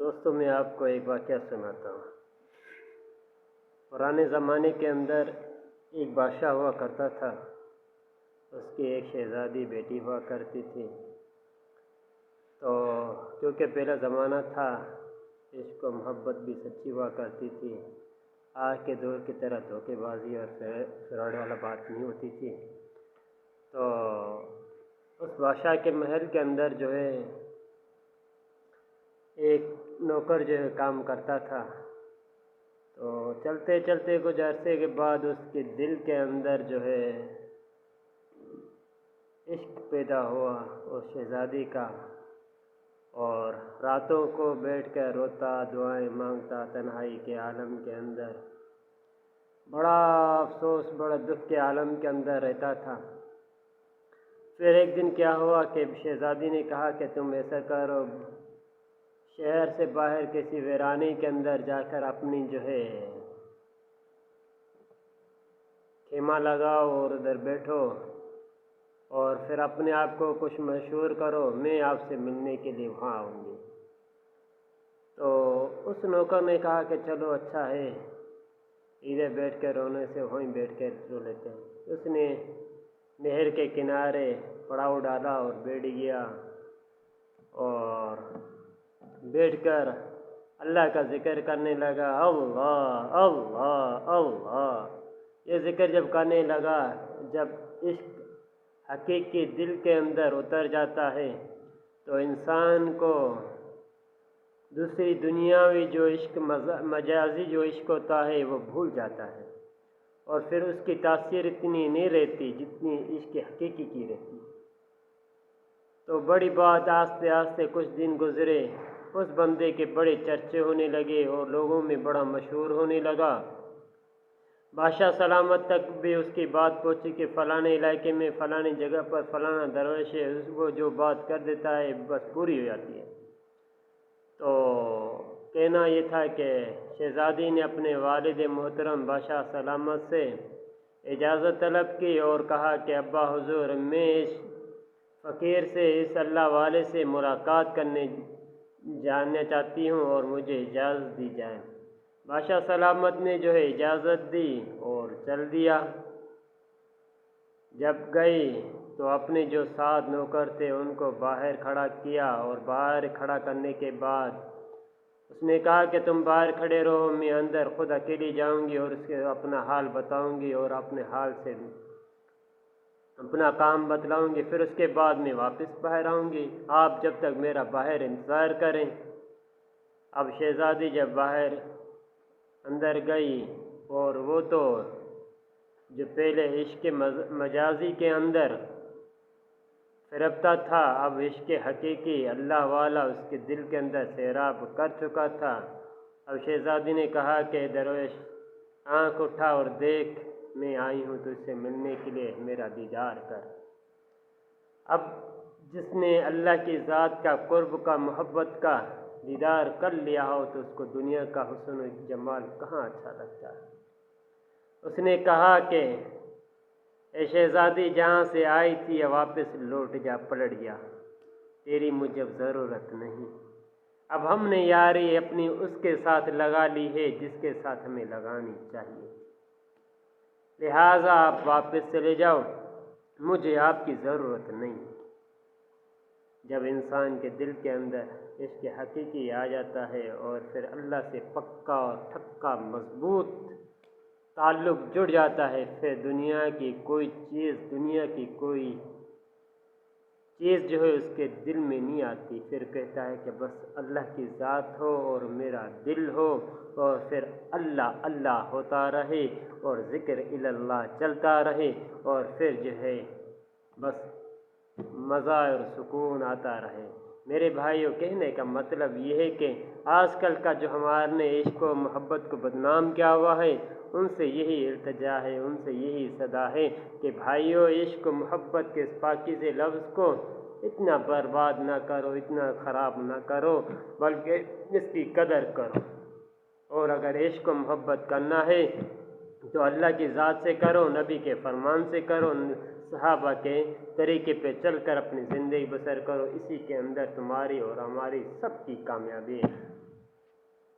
दोस्तों मैं आपको एक वाक़या सुनाता हूँ। पुराने ज़माने के अंदर एक बादशाह हुआ करता था। उसकी एक शहज़ादी बेटी हुआ करती थी। तो क्योंकि पहला ज़माना था, इश्क व मोहब्बत भी सच्ची हुआ करती थी। आज के दौर की तरह धोखेबाजी और फ्रॉड वाला बात नहीं होती थी। तो उस बादशाह के महल के अंदर जो है एक नौकर जो है काम करता था। तो चलते चलते कुछ अरसे के बाद उसके दिल के अंदर जो है इश्क पैदा हुआ उस शहज़ादी का, और रातों को बैठकर रोता, दुआएं मांगता तन्हाई के आलम के अंदर, बड़ा अफसोस, बड़ा दुख के आलम के अंदर रहता था। फिर एक दिन क्या हुआ कि शहज़ादी ने कहा कि तुम ऐसा करो, शहर से बाहर किसी वीराने के अंदर जाकर अपनी जो है खेमा लगाओ और उधर बैठो और फिर अपने आप को कुछ मशहूर करो, मैं आपसे मिलने के लिए वहाँ आऊँगी। तो उस नौकर ने कहा कि चलो अच्छा है, इधर बैठ कर रोने से वहीं बैठ कर रो लेते हैं। उसने नहर के किनारे पड़ाव डाला और बैठ गया और बैठकर अल्लाह का ज़िक्र करने लगा। अल्लाह अल्लाह अल्लाह, ये ज़िक्र जब करने लगा, जब इश्क हकीकी दिल के अंदर उतर जाता है तो इंसान को दूसरी दुनियावी जो इश्क, मजाजी जो इश्क होता है वो भूल जाता है, और फिर उसकी तासीर इतनी नहीं रहती जितनी इश्क हकीकी की रहती। तो बड़ी बात, आस्ते आस्ते कुछ दिन गुजरे, उस बंदे के बड़े चर्चे होने लगे और लोगों में बड़ा मशहूर होने लगा। बादशाह सलामत तक भी उसकी बात पहुंची कि फ़लाने इलाके में फ़लानी जगह पर फ़लाना दरवेश है, वो जो बात कर देता है बस पूरी हो जाती है। तो कहना ये था कि शहज़ादी ने अपने वालिद मोहतरम बादशाह सलामत से इजाज़त तलब की और कहा कि अब्बा हुजूर, मैं इस फ़कीर से, इस अल्लाह वाले से मुलाकात करने जानना चाहती हूँ और मुझे इजाज़त दी जाए। बादशाह सलामत ने जो है इजाज़त दी और चल दिया। जब गई तो अपने जो 7 नौकर थे उनको बाहर खड़ा किया, और बाहर खड़ा करने के बाद उसने कहा कि तुम बाहर खड़े रहो, मैं अंदर खुद अकेली जाऊंगी और उसके अपना हाल बताऊंगी और अपने हाल से अपना काम बतलाऊंगी, फिर उसके बाद मैं वापस बाहर आऊंगी। आप जब तक मेरा बाहर इंतज़ार करें। अब शहज़ादी जब बाहर अंदर गई, और वो तो जो पहले इश्क मजाजी के अंदर फिरकता था, अब इश्क हकीकी अल्लाह वाला उसके दिल के अंदर सैराब कर चुका था। अब शहज़ादी ने कहा कि दरवेश, आँख उठा और देख, मैं आई हूँ तुझसे मिलने के लिए, मेरा दीदार कर। अब जिसने अल्लाह की ज़ात का, कुर्ब का, मोहब्बत का दीदार कर लिया हो तो उसको दुनिया का हुस्न और जमाल कहाँ अच्छा लगता है। उसने कहा कि ए शहज़ादी, जहाँ से आई थी वापस लौट जा, पलट जा, तेरी मुझे ज़रूरत नहीं। अब हमने यारी अपनी उसके साथ लगा ली है जिसके साथ हमें लगानी चाहिए, लिहाजा आप वापस चले जाओ, मुझे आपकी ज़रूरत नहीं। जब इंसान के दिल के अंदर इसके हकीकी आ जाता है और फिर अल्लाह से पक्का और ठक्का मजबूत ताल्लुक़ जुड़ जाता है, फिर दुनिया की कोई चीज़ जो है उसके दिल में नहीं आती। फिर कहता है कि बस अल्लाह की ज़ात हो और मेरा दिल हो, और फिर अल्लाह अल्लाह होता रहे और ज़िक्र इल्लल्लाह चलता रहे, और फिर जो है बस मज़ा और सुकून आता रहे। मेरे भाइयों, कहने का मतलब ये है कि आजकल का जो हमारे इश्क व मोहब्बत को बदनाम किया हुआ है, उनसे यही इल्तिजा है, उनसे यही सदा है कि भाइयों, इश्क व मोहब्बत के इस पाकीज़े लफ्ज़ को इतना बर्बाद ना करो, इतना ख़राब ना करो, बल्कि इसकी कदर करो। और अगर इश्क व मोहब्बत करना है तो अल्लाह की ज़ात से करो, नबी के फरमान से करो, सहाबा के तरीके पे चल कर अपनी ज़िंदगी बसर करो। इसी के अंदर तुम्हारी और हमारी सबकी कामयाबी है।